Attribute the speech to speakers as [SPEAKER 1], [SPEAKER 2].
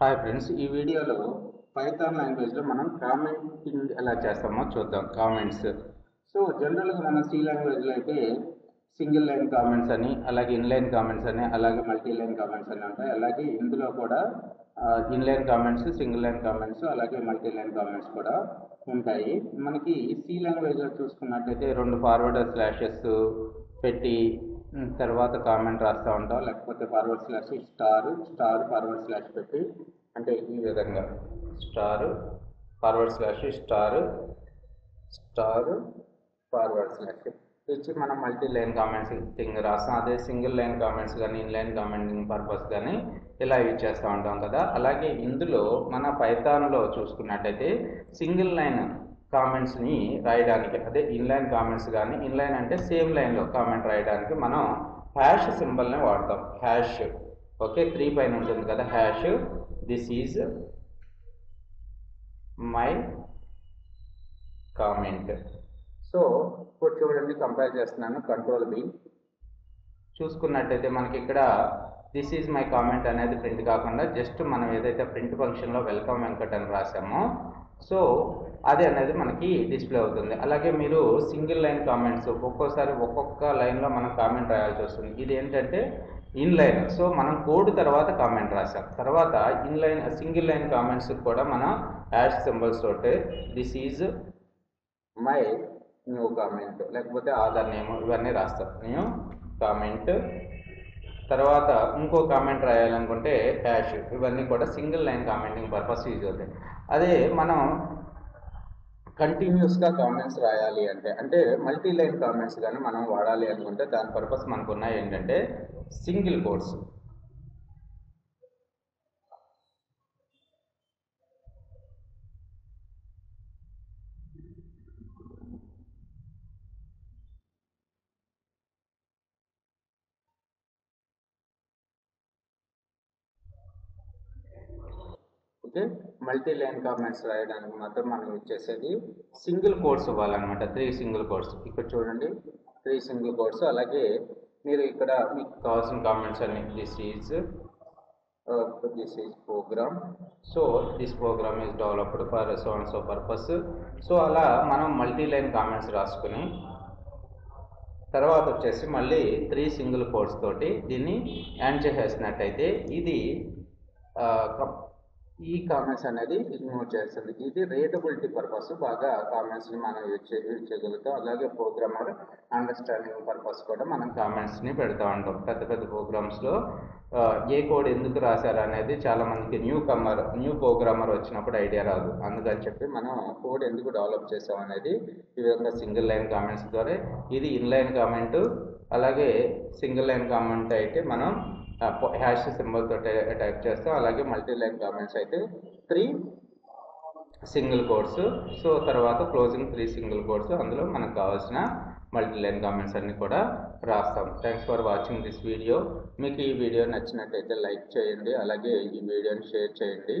[SPEAKER 1] Hi friends, ఈ వీడియోలో Python లాంగ్వేజ్లో మనం కామెంటింగ్ ఎలా చేస్తామో చూద్దాం. కామెంట్స్. సో జనరల్గా మన సి లాంగ్వేజ్లో అయితే సింగిల్ లైన్ కామెంట్స్ అని, అలాగే ఇన్లైన్ కామెంట్స్ అని, అలాగే మల్టీ లైన్ కామెంట్స్ అని ఉంటాయి. అలాగే ఇందులో కూడా inline comments, single line comments, అలాగే మల్టీ లైన్ కామెంట్స్ కూడా ఉంటాయి. మనకి సి లాంగ్వేజ్లో చూసుకున్నట్లయితే 2 ఫార్వర్డ్ స్లాషెస్ పెట్టి తర్వాత కామెంట్ రాస్తూ ఉంటాం. లేకపోతే forward slash star forward slash పెట్టి, అంటే ఈ విధంగా star forward slash star forward slash ఇచ్చి మనం మల్టీ లైన్ కామెంట్స్ థింగ్ రాస్తాం. అదే సింగిల్ లైన్ కామెంట్స్ కానీ ఇన్లైన్ కామెంటింగ్ పర్పస్ కానీ ఇలా యూజ్ చేస్తూ ఉంటాం కదా. అలాగే ఇందులో మన పైథాన్లో చూసుకున్నట్టయితే సింగిల్ లైన్ కామెంట్స్ని రాయడానికి, అదే ఇన్లైన్ కామెంట్స్ కానీ, ఇన్లైన్ అంటే సేమ్ లైన్లో కామెంట్ రాయడానికి మనం హ్యాష్ సింబల్ని వాడతాం. హ్యాష్, ఓకే, 3 పైన ఉంటుంది కదా hash. This is my comment. So ఇప్పుడు చూడండి, కంపేర్ చేస్తున్నాను. కంట్రోల్ బి చూసుకున్నట్టయితే మనకి ఇక్కడ దిస్ ఈజ్ మై కామెంట్ అనేది ప్రింట్ కాకుండా జస్ట్ మనం ఏదైతే ప్రింట్ ఫంక్షన్లో వెల్కమ్ వెంకట్ అని రాసామో సో అది అనేది మనకి డిస్ప్లే అవుతుంది. అలాగే మీరు సింగిల్ లైన్ కామెంట్స్ ఒక్కోసారి ఒక్కొక్క లైన్లో మనం కామెంట్ రాయాల్సి వస్తుంది. ఇది ఏంటంటే ఇన్లైన్. సో మనం కోడ్ తర్వాత కామెంట్ రాసాం. తర్వాత ఇన్లైన్ సింగిల్ లైన్ కామెంట్స్ కూడా మనం యాష్ సింబల్స్ తోటి this is my new comment, లేకపోతే ఆధార్ నేమ్, ఇవన్నీ రాస్తాం. New comment. తర్వాత ఇంకో కామెంట్ రాయాలనుకుంటే హ్యాష్. ఇవన్నీ కూడా single line commenting purpose use అవుతాయి. అదే మనం కంటిన్యూస్గా కామెంట్స్ రాయాలి అంటే మల్టీ లైన్ కామెంట్స్ కానీ మనం వాడాలి అనుకుంటే దాని పర్పస్ మనకు ఉన్నాయి ఏంటంటే single quotes. Okay, multi line comments రాయడానికి మాత్రం మనం యూజ్ చేసేది సింగిల్ కోట్స్ ఇవ్వాలన్నమాట. 3 సింగిల్ కోట్స్. ఇక్కడ చూడండి, 3 సింగిల్ కోట్స్. అలాగే మీరు ఇక్కడ మీకు కావాల్సిన కామెంట్స్ అన్ని this is program. So this program is developed for so and so purpose. So అలా మనం మల్టీ లైన్ కామెంట్స్ రాసుకుని తర్వాత వచ్చేసి మళ్ళీ 3 సింగిల్ కోట్స్ తోటి దీన్ని యాడ్ చేసేసినట్టయితే ఇది ఈ కామెంట్స్ అనేది ఇగ్నోర్ చేస్తుంది. ఇది రీడబిలిటీ పర్పస్ బాగా కామెంట్స్ని మనం యూజ్ చేయగలుగుతాం. అలాగే ప్రోగ్రామర్ అండర్స్టాండింగ్ పర్పస్ కూడా మనం కామెంట్స్ని పెడతా ఉంటాం. పెద్ద పెద్ద ప్రోగ్రామ్స్లో ఏ కోడ్ ఎందుకు రాశారు అనేది చాలామందికి న్యూ ప్రోగ్రామర్ వచ్చినప్పుడు ఐడియా రాదు. అందుకని చెప్పి మనం కోడ్ ఎందుకు డెవలప్ చేసాం అనేది ఈ విధంగా సింగిల్ లైన్ కామెంట్స్ ద్వారా. ఇది ఇన్లైన్ కామెంట్. అలాగే సింగిల్ లైన్ కామెంట్ అయితే మనం హ్యాష్ సింబల్తో టైప్ చేస్తాం. అలాగే మల్టీ లైన్ కామెంట్స్ అయితే 3 సింగిల్ కోట్స్. సో తర్వాత క్లోజింగ్ 3 సింగిల్ కోట్స్. అందులో మనకు కావాల్సిన మల్టీ లైన్ కామెంట్స్ అన్ని కూడా రాస్తాం. Thanks for watching this video. మీకు ఈ వీడియో నచ్చినట్టయితే లైక్ చేయండి, అలాగే ఈ వీడియోని షేర్ చేయండి.